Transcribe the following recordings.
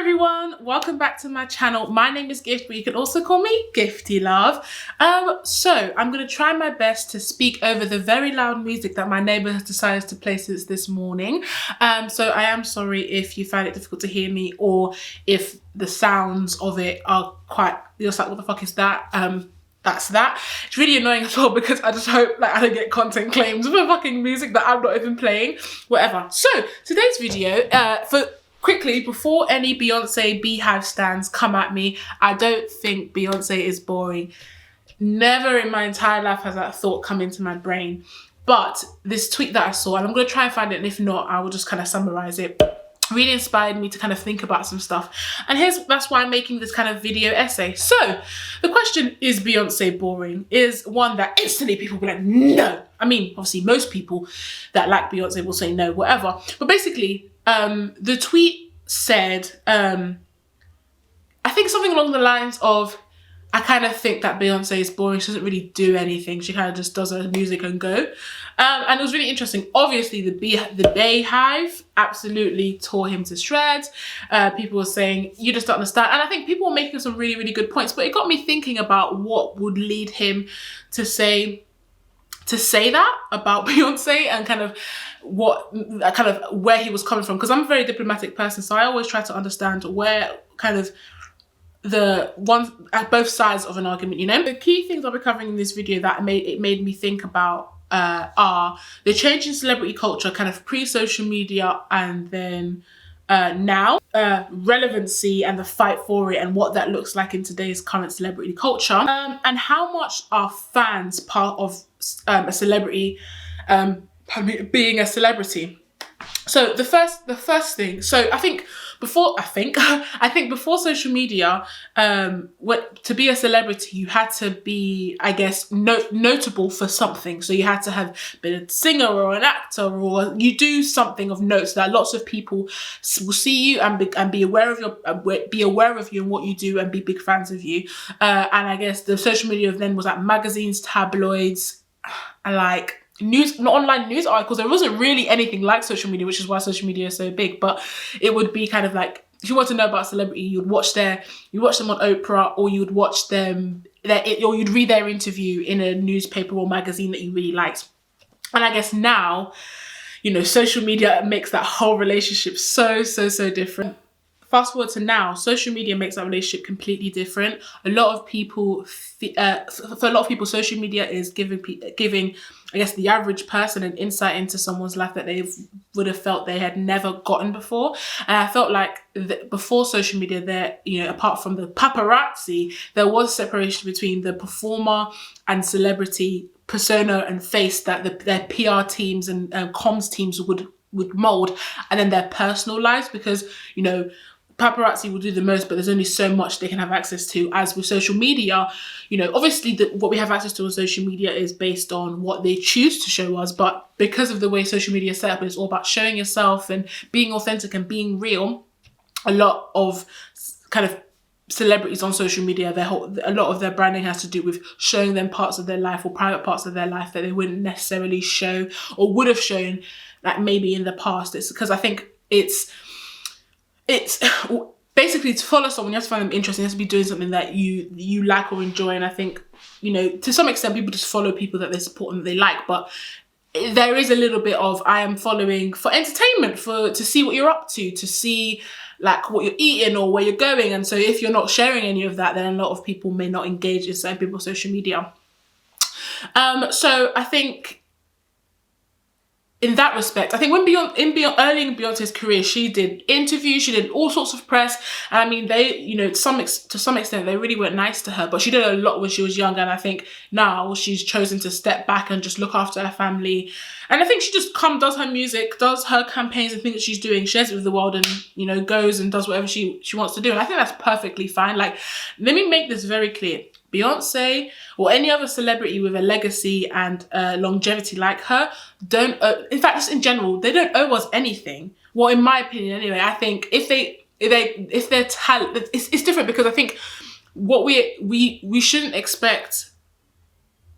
everyone, welcome back to my channel. My name is Gift, but you can also call me Giftee Love. So I'm going to try my best to speak over the very loud music that my neighbour has decided to play since this morning. So I am sorry if you find it difficult to hear me, or if the sounds of it are quite, you're just like, what the fuck is that? That's that. It's really annoying as well, because I just hope like I don't get content claims for fucking music that I'm not even playing, whatever. So today's video, quickly, before any Beyonce Beehive stands come at me, I don't think Beyonce is boring. Never in my entire life has that thought come into my brain. But this tweet that I saw, and I'm going to try and find it, and if not, I will just kind of summarize it, really inspired me to kind of think about some stuff. And that's why I'm making this kind of video essay. So the question, is Beyonce boring, is one that instantly people will be like, no. I mean, obviously most people that like Beyonce will say no, whatever. But basically, the tweet said, I think something along the lines of, I kind of think that Beyonce is boring. She doesn't really do anything. She kind of just does her music and go. And it was really interesting. Obviously, the Beehive absolutely tore him to shreds. People were saying, you just don't understand. And I think people were making some really, really good points. But it got me thinking about what would lead him to say that about Beyonce, and kind of where he was coming from. Because I'm a very diplomatic person, so I always try to understand where kind of the one at both sides of an argument, you know. The key things I'll be covering in this video that made me think about are the change in celebrity culture, kind of pre-social media, and then now, relevancy and the fight for it, and what that looks like in today's current celebrity culture, and how much are fans part of a celebrity, being a celebrity. So the first thing, so I think before social media, to be a celebrity, you had to be, I guess, notable for something. So you had to have been a singer or an actor, or you do something of note, so that lots of people will see you and be aware of you and what you do, and be big fans of you. And I guess the social media then was like magazines, tabloids, and like news, online news articles. There wasn't really anything like social media, which is why social media is so big. But it would be kind of like, if you want to know about a celebrity, you'd watch them on Oprah, or you would watch them, or you'd read their interview in a newspaper or magazine that you really liked. And I guess now, you know, social media makes that whole relationship so different. Fast forward to now, social media makes that relationship completely different. For a lot of people, social media is giving, I guess, the average person an insight into someone's life that they would have felt they had never gotten before. And I felt like before social media, there, you know, apart from the paparazzi, there was separation between the performer and celebrity persona and face that their PR teams and comms teams would mold, and then their personal lives, because, you know, paparazzi will do the most, but there's only so much they can have access to. As with social media, you know, obviously what we have access to on social media is based on what they choose to show us, but because of the way social media is set up, it's all about showing yourself and being authentic and being real. A lot of kind of celebrities on social media, a lot of their branding has to do with showing them parts of their life, or private parts of their life, that they wouldn't necessarily show, or would have shown, like maybe in the past. It's because I think it's basically, to follow someone, you have to find them interesting. You have to be doing something that you like or enjoy. And I think, you know, to some extent, people just follow people that they support and that they like. But there is a little bit of, I am following for entertainment, to see what you're up to see like what you're eating or where you're going. And so if you're not sharing any of that, then a lot of people may not engage in certain people's social media. So I think, in that respect, I think when early in Beyonce's career, she did interviews, she did all sorts of press. And I mean, they, you know, to some extent, they really weren't nice to her, but she did a lot when she was younger. And I think now she's chosen to step back and just look after her family. And I think she just does her music, does her campaigns and things that she's doing, shares it with the world, and, you know, goes and does whatever she wants to do. And I think that's perfectly fine. Like, let me make this very clear. Beyonce or any other celebrity with a legacy and longevity like her in fact, just in general, they don't owe us anything. Well, in my opinion anyway. I think if their talent, it's different, because I think what we shouldn't expect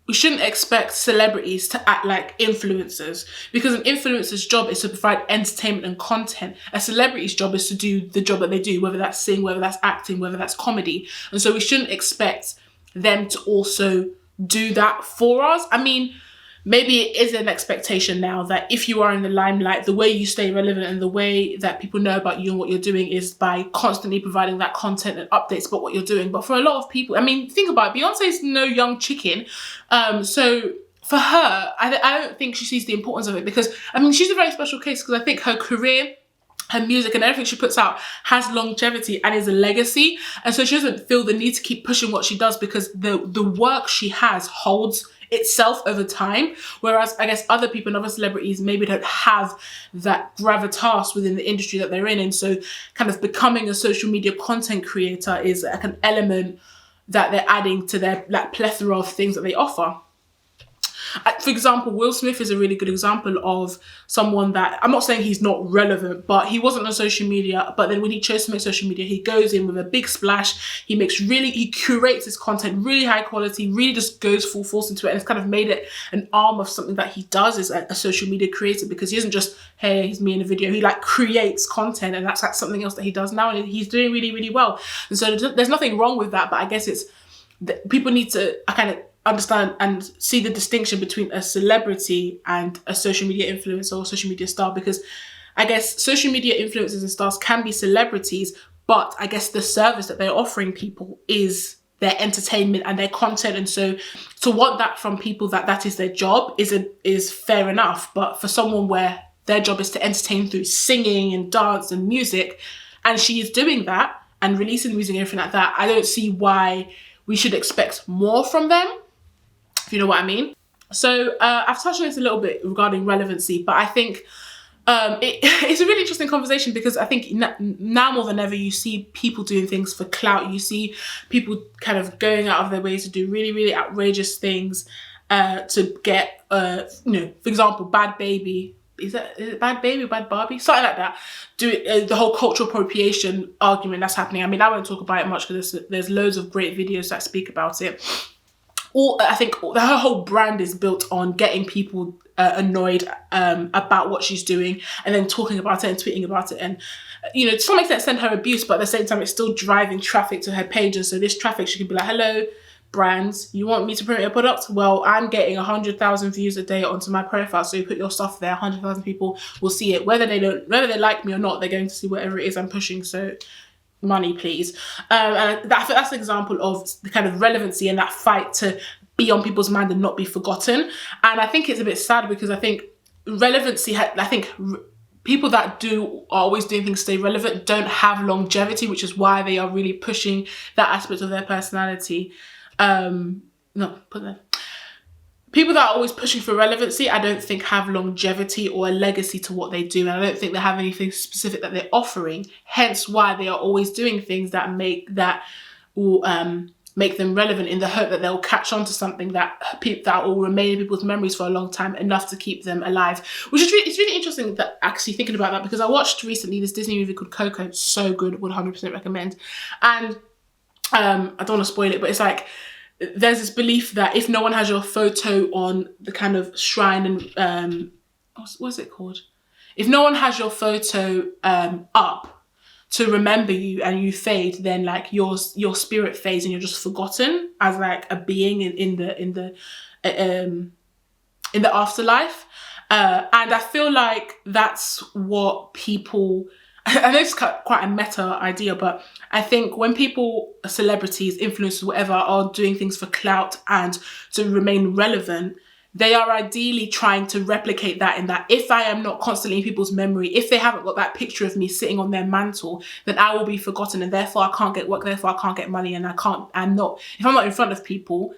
we shouldn't expect celebrities to act like influencers, because an influencer's job is to provide entertainment and content. A celebrity's job is to do the job that they do, whether that's sing, whether that's acting, whether that's comedy. And so we shouldn't expect them to also do that for us. I mean, maybe it is an expectation now that if you are in the limelight, the way you stay relevant and the way that people know about you and what you're doing is by constantly providing that content and updates about what you're doing. But for a lot of people, I mean, think about it, Beyonce's no young chicken. So for her, I don't think she sees the importance of it, because, I mean, she's a very special case, because I think her career, her music and everything she puts out has longevity and is a legacy. And so she doesn't feel the need to keep pushing what she does, because the work she has holds itself over time. Whereas I guess other people and other celebrities maybe don't have that gravitas within the industry that they're in. And so kind of becoming a social media content creator is like an element that they're adding to their like plethora of things that they offer. For example, Will Smith is a really good example of someone that, I'm not saying he's not relevant, but he wasn't on social media. But then when he chose to make social media, he goes in with a big splash. He curates his content really high quality, really just goes full force into it. And it's kind of made it an arm of something that he does as a social media creator, because he isn't just, hey, he's me in a video. He like creates content, and that's like something else that he does now. And he's doing really, really well. And so there's nothing wrong with that. But I guess it's, people need to kind of understand and see the distinction between a celebrity and a social media influencer or social media star, because I guess social media influencers and stars can be celebrities, but I guess the service that they're offering people is their entertainment and their content. And so to want that from people that is their job is fair enough. But for someone where their job is to entertain through singing and dance and music, and she is doing that and releasing music and everything like that, I don't see why we should expect more from them, if you know what I mean. So I've touched on this a little bit regarding relevancy, but I think it's a really interesting conversation, because I think now more than ever you see people doing things for clout. You see people kind of going out of their ways to do really, really outrageous things to get, for example, Bad Baby. Is it Bad Baby or Bad Barbie? Something like that. The whole cultural appropriation argument that's happening. I mean, I won't talk about it much because there's loads of great videos that speak about it. I think her whole brand is built on getting people annoyed about what she's doing, and then talking about it and tweeting about it, and to some extent send her abuse, but at the same time it's still driving traffic to her page. And so this traffic, she could be like, hello brands, you want me to promote your product? Well, I'm getting 100,000 views a day onto my profile, so you put your stuff there, 100,000 people will see it, whether they like me or not, they're going to see whatever it is I'm pushing. So money, please. And I think that's an example of the kind of relevancy and that fight to be on people's mind and not be forgotten. And I think it's a bit sad, because I think relevancy, people that are always doing things to stay relevant don't have longevity, which is why they are really pushing that aspect of their personality. People that are always pushing for relevancy, I don't think have longevity or a legacy to what they do. And I don't think they have anything specific that they're offering. Hence why they are always doing things that will make them relevant, in the hope that they'll catch on to something that will remain in people's memories for a long time, enough to keep them alive. Which is it's really interesting that actually thinking about that, because I watched recently this Disney movie called Coco. It's so good, would 100% recommend. And I don't want to spoil it, but it's like, there's this belief that if no one has your photo on the kind of shrine and what's it called? If no one has your photo up to remember you and you fade, then like your spirit fades and you're just forgotten as like a being in the afterlife. And I feel like that's what people, I know it's quite a meta idea, but I think when people, celebrities, influencers, whatever, are doing things for clout and to remain relevant, they are ideally trying to replicate that, in that if I am not constantly in people's memory, if they haven't got that picture of me sitting on their mantle, then I will be forgotten, and therefore I can't get work, therefore I can't get money, and if I'm not in front of people,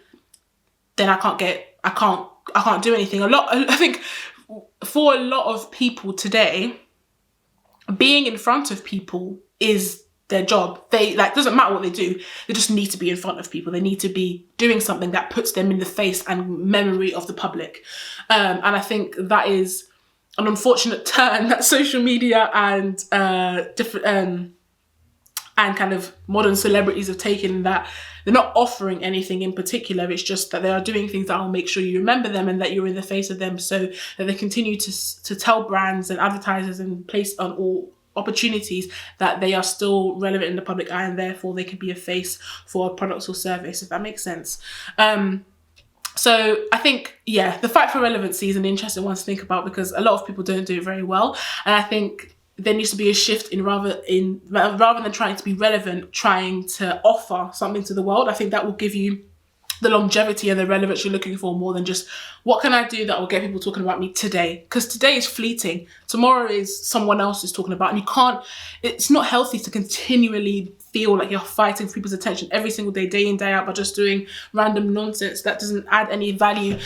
then I can't do anything. I think for a lot of people today, being in front of people is their job. They doesn't matter what they do, they just need to be in front of people. They need to be doing something that puts them in the face and memory of the public. And I think that is an unfortunate turn that social media and And kind of modern celebrities have taken that. They're not offering anything in particular. It's just that they are doing things that will make sure you remember them and that you're in the face of them, so that they continue to tell brands and advertisers and place on all opportunities that they are still relevant in the public eye, and therefore they can be a face for a product or service, if that makes sense. So I think, yeah, the fight for relevancy is an interesting one to think about, because a lot of people don't do it very well. And I think there needs to be a shift in rather than trying to be relevant, trying to offer something to the world. I think that will give you the longevity and the relevance you're looking for, more than just what can I do that will get people talking about me today, because today is fleeting. Tomorrow is someone else is talking about, and it's not healthy to continually feel like you're fighting for people's attention every single day, day in, day out, by just doing random nonsense that doesn't add any value.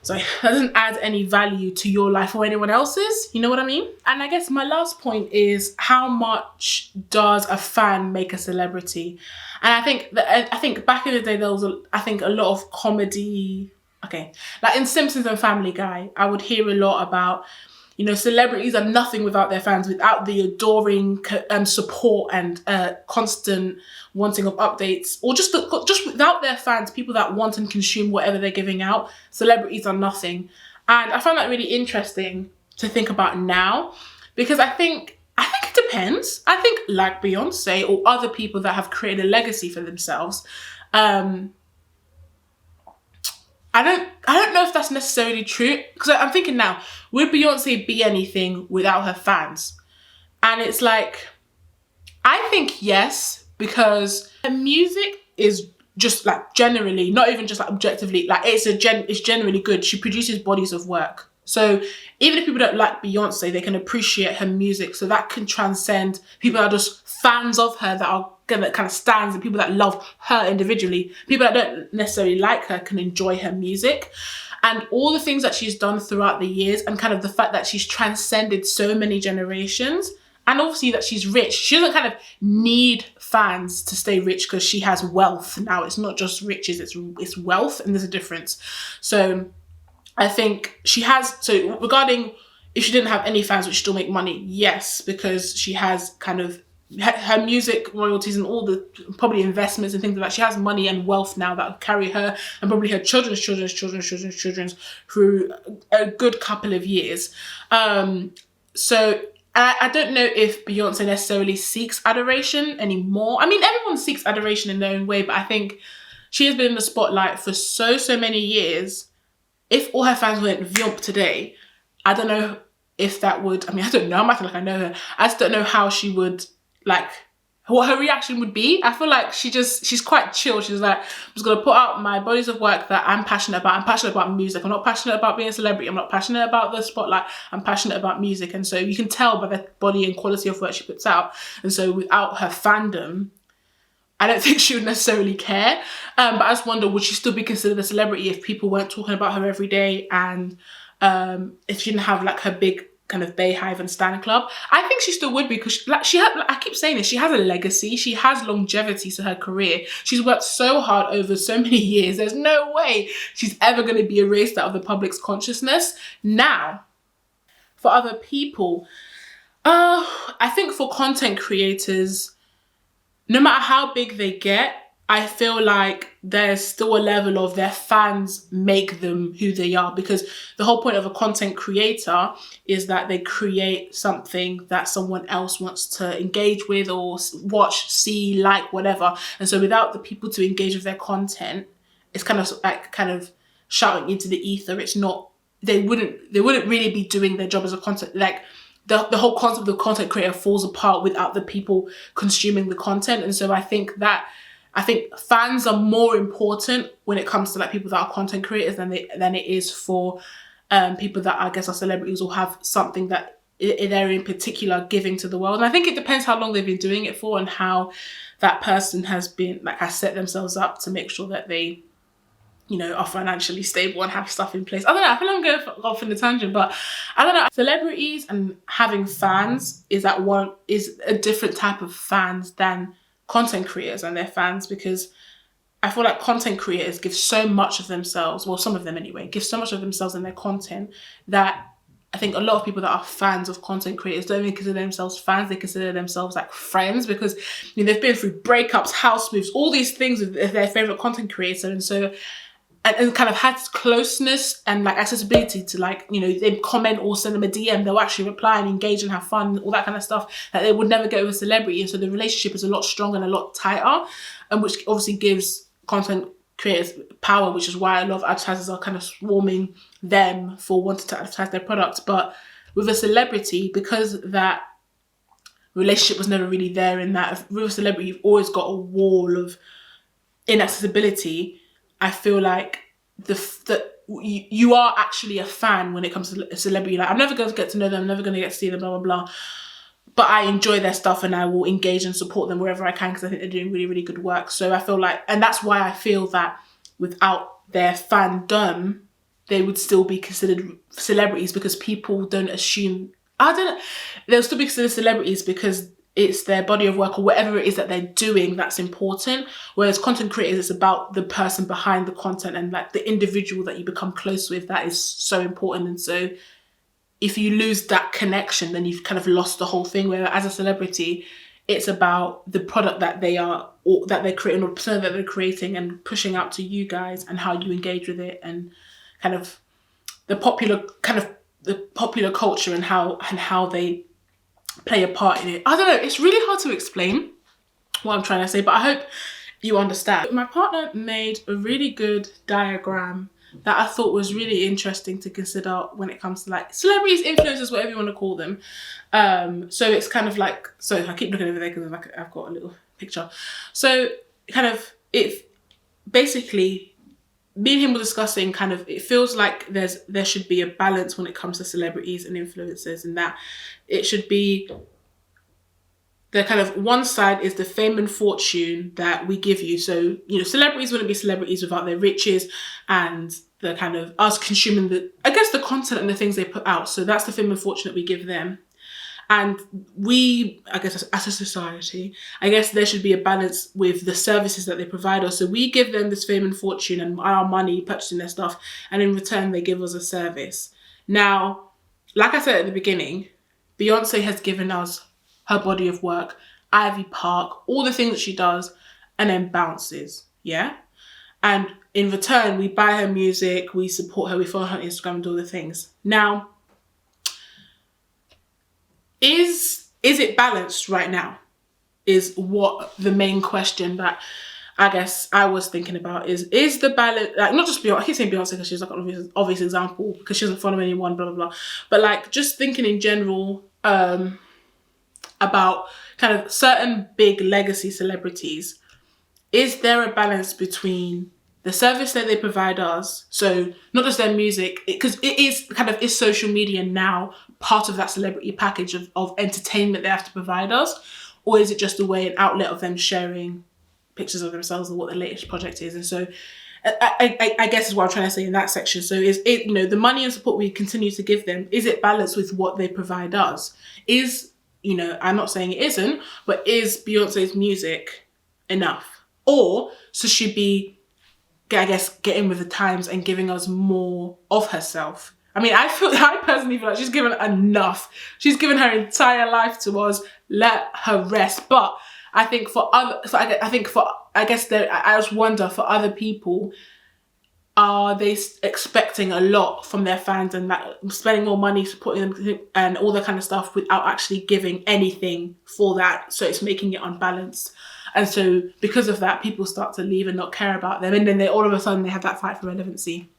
That doesn't add any value to your life or anyone else's. You know what I mean? And I guess my last point is, how much does a fan make a celebrity? And I think back in the day there was a lot of comedy. Okay, like in Simpsons and Family Guy, I would hear a lot about, celebrities are nothing without their fans, without the adoring support and constant wanting of updates, or just without their fans, people that want and consume whatever they're giving out, celebrities are nothing. And I find that really interesting to think about now, because I think it depends. I think like Beyonce or other people that have created a legacy for themselves, I don't know if that's necessarily true, because I'm thinking now, would Beyonce be anything without her fans? And it's like, I think yes, because her music is just like generally, not even just like objectively, like it's generally good. She produces bodies of work. So even if people don't like Beyonce, they can appreciate her music. So that can transcend people that are just fans of her, that kind of stands, and people that love her individually. People that don't necessarily like her can enjoy her music. And all the things that she's done throughout the years, and kind of the fact that she's transcended so many generations, and obviously that she's rich. She doesn't kind of need fans to stay rich, because she has wealth now. It's not just riches, it's wealth, and there's a difference. So I think she has, so regarding if she didn't have any fans, would she still make money? Yes, because she has kind of her music royalties and all the probably investments and things like that. She has money and wealth now that will carry her and probably her children's through a good couple of years. So I don't know if Beyonce necessarily seeks adoration anymore. I mean, everyone seeks adoration in their own way, but I think she has been in the spotlight for so many years. If all her fans went Vyomp today, I don't know if that would, I don't know, I'm acting like I know her. I just don't know how she would, like, what her reaction would be. I feel like she's quite chill. She's like, I'm just going to put out my bodies of work that I'm passionate about. I'm passionate about music. I'm not passionate about being a celebrity. I'm not passionate about the spotlight. I'm passionate about music. And so you can tell by the body and quality of work she puts out. And so without her fandom, I don't think she would necessarily care. But I just wonder, would she still be considered a celebrity if people weren't talking about her every day, and if she didn't have like her big kind of Bayhive and Stan Club? I think she still would be, because I keep saying this, she has a legacy, she has longevity to her career. She's worked so hard over so many years. There's no way she's ever going to be erased out of the public's consciousness. Now, for other people, I think for content creators, no matter how big they get, I feel like there's still a level of their fans make them who they are, because the whole point of a content creator is that they create something that someone else wants to engage with or watch, see, like, whatever. And so without the people to engage with their content, it's kind of shouting into the ether. It's not, they wouldn't really be doing their job as a content, like, the whole concept of the content creator falls apart without the people consuming the content. And so I think fans are more important when it comes to like people that are content creators than it is for people that I guess are celebrities or have something that they're in particular giving to the world. And I think it depends how long they've been doing it for and how that person has set themselves up to make sure that they, are financially stable and have stuff in place. I don't know, I feel like I'm going off in a tangent, but I don't know. Celebrities and having fans is a different type of fans than content creators and their fans, because I feel like content creators give so much of themselves, well, some of them anyway, give so much of themselves in their content that I think a lot of people that are fans of content creators don't even consider themselves fans, they consider themselves like friends, because they've been through breakups, house moves, all these things with their favourite content creator, and so and kind of had closeness and like accessibility to like, they comment or send them a DM, they'll actually reply and engage and have fun, all that kind of stuff that they would never get with a celebrity. And so the relationship is a lot stronger and a lot tighter, and which obviously gives content creators power, which is why a lot of advertisers are kind of swarming them for wanting to advertise their products. But with a celebrity, because that relationship was never really there, in that with a celebrity you've always got a wall of inaccessibility, I feel like you are actually a fan when it comes to a celebrity. Like, I'm never going to get to know them, I'm never going to get to see them, blah, blah, blah. But I enjoy their stuff and I will engage and support them wherever I can, because I think they're doing really, really good work. So I feel like, and that's why I feel that without their fandom, they would still be considered celebrities, because people don't assume, they'll still be considered celebrities because it's their body of work or whatever it is that they're doing that's important. Whereas content creators, it's about the person behind the content and like the individual that you become close with. That is so important. And so if you lose that connection, then you've kind of lost the whole thing. Where as a celebrity, it's about the product that they are, or that they're creating, or the persona that they're creating and pushing out to you guys, and how you engage with it, and kind of the popular culture and how they play a part in it. I don't know, it's really hard to explain what I'm trying to say, but I hope you understand. My partner made a really good diagram that I thought was really interesting to consider when it comes to like celebrities, influencers, whatever you want to call them. So it's kind of like, so I keep looking over there because I've got a little picture. So kind of, it basically, me and him were discussing kind of, it feels like there should be a balance when it comes to celebrities and influencers, and that it should be the kind of, one side is the fame and fortune that we give you. So, celebrities wouldn't be celebrities without their riches and the kind of us consuming the content and the things they put out. So that's the fame and fortune that we give them. And we, I guess as a society, there should be a balance with the services that they provide us. So we give them this fame and fortune and our money purchasing their stuff, and in return they give us a service. Now, like I said at the beginning, Beyonce has given us her body of work, Ivy Park, all the things that she does, and then bounces, yeah? And in return, we buy her music, we support her, we follow her on Instagram and do all the things. Now, is it balanced right now? Is what the main question that I guess I was thinking about is the balance, like, not just Beyonce, I keep saying Beyonce because she's like an obvious example, because she doesn't follow anyone, blah, blah, blah. But like, just thinking in general, about kind of certain big legacy celebrities, is there a balance between the service that they provide us, so not just their music, because it is kind of, is social media now part of that celebrity package of entertainment they have to provide us, or is it just a way, an outlet of them sharing pictures of themselves or what the latest project is? And so I guess is what I'm trying to say in that section. So is it, the money and support we continue to give them, is it balanced with what they provide us? I'm not saying it isn't, but is Beyonce's music enough? Or so she be, I guess, getting with the times and giving us more of herself? I personally feel like she's given enough. She's given her entire life to us. Let her rest. But I think I just wonder, for other people, are they expecting a lot from their fans and that spending more money supporting them and all that kind of stuff without actually giving anything for that? So it's making it unbalanced. And so because of that, people start to leave and not care about them. And then all of a sudden they have that fight for relevancy.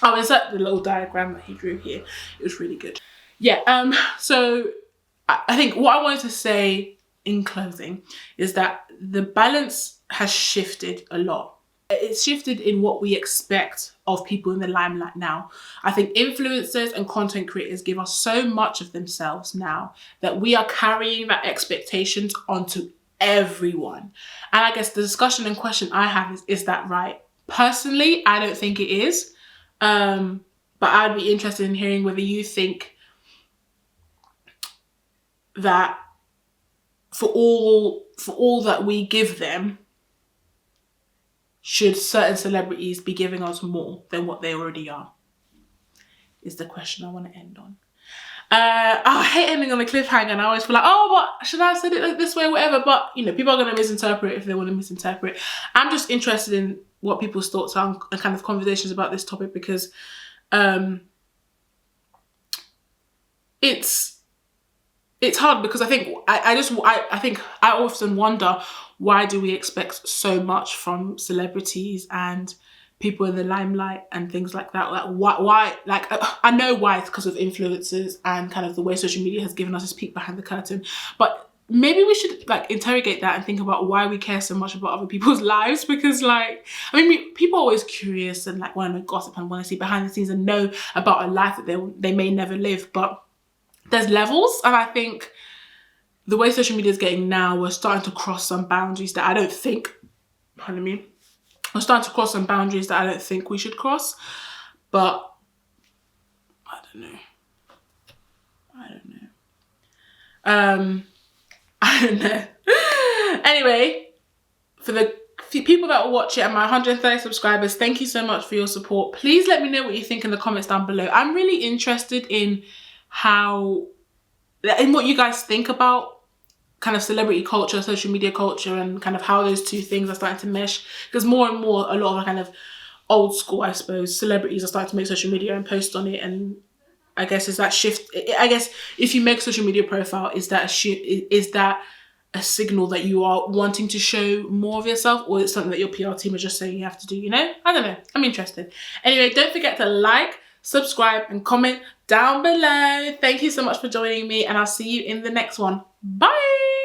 I'll insert the little diagram that he drew here. It was really good. Yeah, so I think what I wanted to say in closing is that the balance has shifted a lot. It's shifted in what we expect of people in the limelight now. I think influencers and content creators give us so much of themselves now that we are carrying that expectations onto everyone. And I guess the discussion and question I have is that right? Personally, I don't think it is. But I'd be interested in hearing whether you think that for all that we give them, should certain celebrities be giving us more than what they already are? Is the question I want to end on. I hate ending on a cliffhanger, and I always feel like, oh, what should I have said it like this way or whatever? But you know, people are going to misinterpret if they want to misinterpret. I'm just interested in what people's thoughts are and kind of conversations about this topic, because it's hard, because I think I think I often wonder, why do we expect so much from celebrities and people in the limelight and things like that? Like why like I know why, it's because of influencers and kind of the way social media has given us this peek behind the curtain, but maybe we should like interrogate that and think about why we care so much about other people's lives. Because like, I mean, people are always curious and like want to know gossip and want to see behind the scenes and know about a life that they may never live, but there's levels. And I think the way social media is getting now, we're starting to cross some boundaries that I don't think, pardon me, we're starting to cross some boundaries that I don't think we should cross. But I don't know. I don't know. Anyway, for the few people that will watch it and my 130 subscribers, thank you so much for your support. Please let me know what you think in the comments down below. I'm really interested in what you guys think about kind of celebrity culture, social media culture, and kind of how those two things are starting to mesh. Because more and more, a lot of kind of old school, I suppose, celebrities are starting to make social media and post on it. And I guess is that shift. I guess if you make a social media profile, is that a signal that you are wanting to show more of yourself, or it's something that your PR team are just saying you have to do, you know? I don't know. I'm interested. Anyway, don't forget to like, subscribe, and comment down below. Thank you so much for joining me, and I'll see you in the next one. Bye!